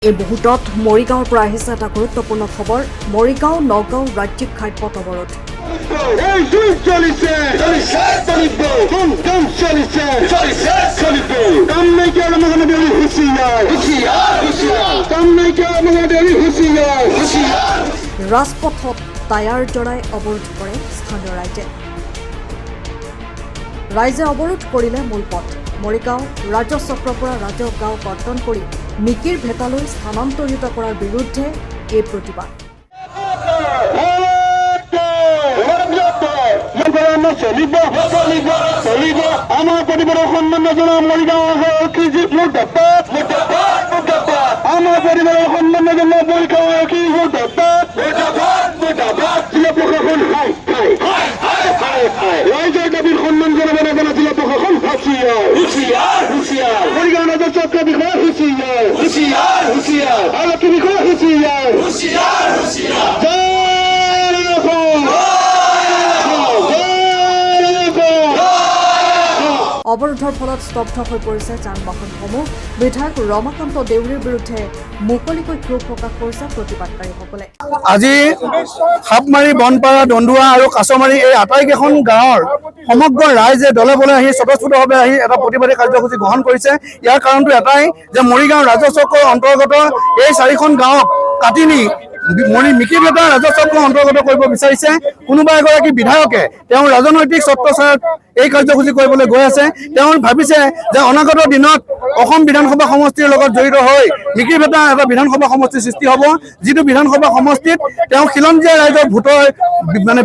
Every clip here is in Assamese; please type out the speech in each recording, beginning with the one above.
এই মুহূৰ্তত মৰিগাঁৱৰ পৰা আহিছে এটা গুৰুত্বপূৰ্ণ খবৰ। মৰিগাঁও নগাঁও ৰাজ্যিক ঘাইপথ অৱৰোধ। ৰাজপথত টায়াৰ জ্বলাই অৱৰোধ কৰে স্থানীয় ৰাইজে অৱৰোধ কৰিলে মূল পথ। মৰিগাঁও ৰাজচক্ৰৰ পৰা ৰাজহ গাঁও কৰ্তন কৰি মিকিৰ ভেটালৈ স্থানান্তৰিত কৰাৰ বিৰুদ্ধে এই প্ৰতিবাদ। আমাৰ পৰিবাৰৰ সন্মান নজনা মৰিগাঁও আমাৰ পৰিবাৰৰ সন্মান নজনা মৰিগাঁও ৰাইজৰ দাবীৰ সন্মান জনাব নজনা জিলা প্ৰশাসন মৰিগাঁও ৰাজচক্ৰ বিষয়ে হুঁচিয়াৰ আৰক্ষী বিষয়ে অৱৰোধৰ ফলত স্তব্ধ হৈ পৰিছে যান বাহনসমূহ। বিধায়ক ৰমাকান্ত দেউৰীৰ বিৰুদ্ধে মুকলিকৈ ক্ষোভ প্ৰকাশ কৰিছে প্ৰতিবাদকাৰীসকলে। আজি সাপমাৰী, বনপাৰা, দন্দুৱা আৰু কাছমাৰী এই আটাইকেইখন গাঁৱৰ সমগ্ৰ ৰাইজে দলে বলে আহি স্বতঃস্ফূৰ্তভাৱে আহি এটা প্ৰতিবাদী কাৰ্যসূচী গ্ৰহণ কৰিছে। ইয়াৰ কাৰণটো এটাই যে মৰিগাঁও ৰাজচক্ৰৰ অন্তৰ্গত এই 4খন গাঁৱক কাটি নি মিকিৰ ভেটা ৰাজচক্ৰৰ অন্তৰ্গত কৰিব বিচাৰিছে কোনোবা এগৰাকী বিধায়কে। তেওঁ ৰাজনৈতিক ছত্ৰছায়াত এই কাৰ্যসূচী কৰিবলৈ গৈ আছে। তেওঁ ভাবিছে যে অনাগত দিনত অসম বিধানসভা সমষ্টিৰ লগত জড়িত হৈ মিকিৰ ভেটা এটা বিধানসভা সমষ্টিৰ সৃষ্টি হ'ব, যিটো বিধানসভা সমষ্টিত তেওঁ খিলঞ্জীয়া ৰাইজৰ ভোটৰ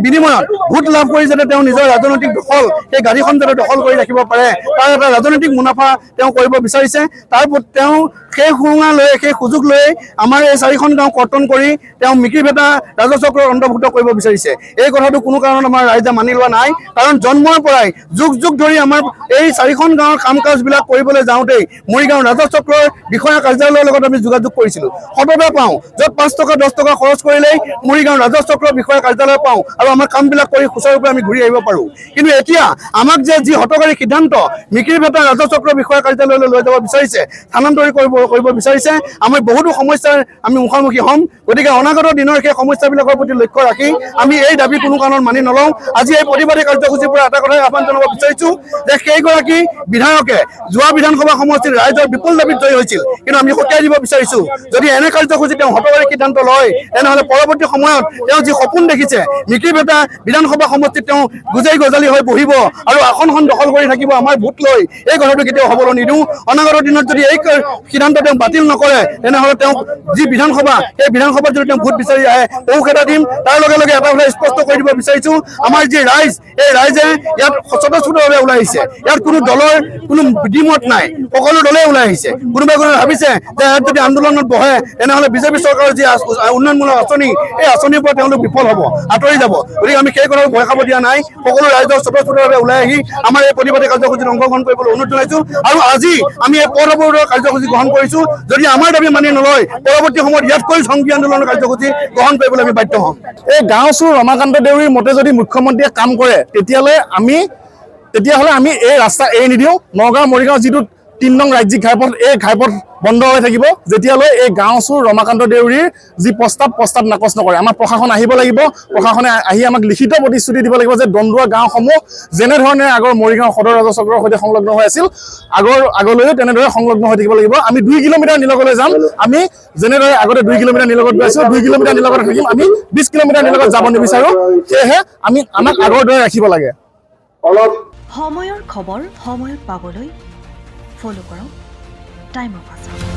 বিনিময়ত ভোট লাভ কৰি যাতে তেওঁ নিজৰ ৰাজনৈতিক দখল সেই গাড়ীখন যাতে দখল কৰি ৰাখিব পাৰে, তাৰ এটা ৰাজনৈতিক মুনাফা তেওঁ কৰিব বিচাৰিছে। তাৰ তেওঁ সেই সুৰুঙা লৈ সেই সুযোগ লৈ আমাৰ এই 4খন গাঁও কৰ্তন কৰি তেওঁ মিকিৰ ভেটা ৰাজচক্ৰৰ অন্তৰ্ভুক্ত কৰিব বিচাৰিছে। এই কথাটো কোনো কাৰণত আমাৰ ৰাইজে মানি লোৱা নাই, কাৰণ জন্মৰ পৰাই যুগ যুগ ধৰি আমাৰ এই 4খন গাঁৱৰ কাম কাজবিলাক কৰিবলৈ যাওঁতেই মৰিগাঁও ৰাজচক্ৰৰ বিষয়া কাৰ্যালয়ৰ লগত আমি যোগাযোগ কৰিছিলোঁ। সততে পাওঁ য'ত 5 টকা 10 টকা খৰচ কৰিলেই মৰিগাঁও ৰাজচক্ৰৰ বিষয়া কাৰ্যালয় পাওঁ আৰু আমাৰ কামবিলাক কৰি সুচাৰুৰূপে আমি ঘূৰি আহিব পাৰোঁ। কিন্তু এতিয়া আমাক যি হঠকাৰী সিদ্ধান্ত মিকিৰ ভেটা ৰাজচক্ৰৰ বিষয়া কাৰ্যালয়লৈ লৈ যাব বিচাৰিছে, স্থানান্তৰিত কৰিব বিচাৰিছে, আমি বহুতো সমস্যাৰ আমি মুখামুখি হ'ম। গতিকে অনাগত দিনৰ সেই সমস্যাবিলাকৰ প্ৰতি লক্ষ্য ৰাখি আমি এই দাবী কোনো কাৰণত মানি নলওঁ। আজি এই প্ৰতিবাদী কাৰ্যসূচীৰ পৰা এটা কথাই আহ্বান জনাব বিচাৰিছোঁ যে সেইগৰাকী বিধায়কে যোৱা বিধানসভা সমষ্টিৰ ৰাইজৰ বিপুল দাবীত জয়ী হৈছিল, কিন্তু আমি সকীয়াই দিব বিচাৰিছোঁ যদি এনে কাৰ্যসূচী তেওঁ হঠকাৰী সিদ্ধান্ত লয় তেনেহ'লে পৰৱৰ্তী সময়ত তেওঁ যি সপোন দেখিছে মিকিৰ ভেটা বিধানসভা সমষ্টিত তেওঁ গুজাই গজালি হৈ বহিব আৰু আসনখন দখল কৰি থাকিব আমাৰ ভোট লৈ, এই কথাটো কেতিয়াও হ'বলৈ নিদিওঁ। অনাগত দিনত যদি এই সিদ্ধান্ত তেওঁ বাতিল নকৰে তেনেহ'লে তেওঁ যি বিধানসভা সেই বিধানসভাত যদি তেওঁ ভোট বিচাৰি আহে পৌষ এটা দিম। তাৰ লগে লগে এটা কথা স্পষ্ট কৰি দিব বিচাৰিছোঁ, আমাৰ যি ৰাইজ এই ৰাইজে ইয়াত স্বতঃস্ফূৰ্তভাৱে ওলাই আহিছে। ইয়াত কোনো দলৰ কোনো দ্বিমত নাই, সকলো দলেই ওলাই আহিছে। কোনোবাই ভাবিছে যে ইয়াত যদি আন্দোলনত বহে তেনেহ'লে বিজেপি চৰকাৰৰ যি উন্নয়নমূলক আঁচনি এই আঁচনিৰ পৰা তেওঁলোক বিফল হ'ব, আঁতৰি যাব। গতিকে আমি সেই কথাটো ভয় খাব দিয়া নাই। সকলো ৰাইজক স্বতঃস্ফূৰ্তভাৱে ওলাই আহি আমাৰ এই প্ৰতিবাদী কাৰ্যসূচীত অংশগ্ৰহণ কৰিবলৈ অনুৰোধ জনাইছোঁ। আৰু আজি আমি এই পথ অৱৰোধৰ কাৰ্যসূচী গ্ৰহণ কৰিছোঁ। যদি আমাৰ দাবী মানি নলয় পৰৱৰ্তী সময়ত ইয়াতকৈ সংঘীয় আন্দোলনৰ কাৰ্যসূচী গ্ৰহণ কৰিবলৈ আমি বাধ্য হ'ম। এই গাঁও চুৰ ৰমাকান্ত দেউৰীৰ মতে যদি মুখ্যমন্ত্ৰীয়ে কাম কৰে তেতিয়াহ'লে আমি এই ৰাস্তা এৰি নিদিওঁ। নগাঁও মৰিগাঁও যিটো 3 নং ৰাজ্যিক ঘাইপথ, এই ঘাইপথ বন্ধ হৈ থাকিব যেতিয়ালৈ এই গাঁও চুৰ ৰমাকান্ত দেউৰীৰ যি প্ৰস্তাৱ নাকচ নকৰে। আমাৰ প্ৰশাসন আহিব লাগিব, প্ৰশাসনে আহি আমাক লিখিত প্ৰতিশ্ৰুতি দিব লাগিব যে দন্দুৱা গাঁওসমূহ যেনেধৰণে আগৰ মৰিগাঁও সদৰ ৰাজচক্ৰৰ সৈতে সংলগ্ন হৈ আছিল আগলৈও তেনেদৰে সংলগ্ন হৈ থাকিব লাগিব। আমি 2 কিলোমিটাৰ নিলগলৈ যাম। আমি যেনেদৰে আগতে 2 কিলোমিটাৰ নিলগত গৈ আছোঁ 2 কিলোমিটাৰ নিলগত থাকিম। আমি 20 কিলোমিটাৰ নিলগত যাব নিবিচাৰোঁ। সেয়েহে আমাক আগৰ দৰে ৰাখিব লাগে। সময়ৰ খবৰ সময়ত পাবলৈ ফ'ল' কৰক টাইম অফ আছাম।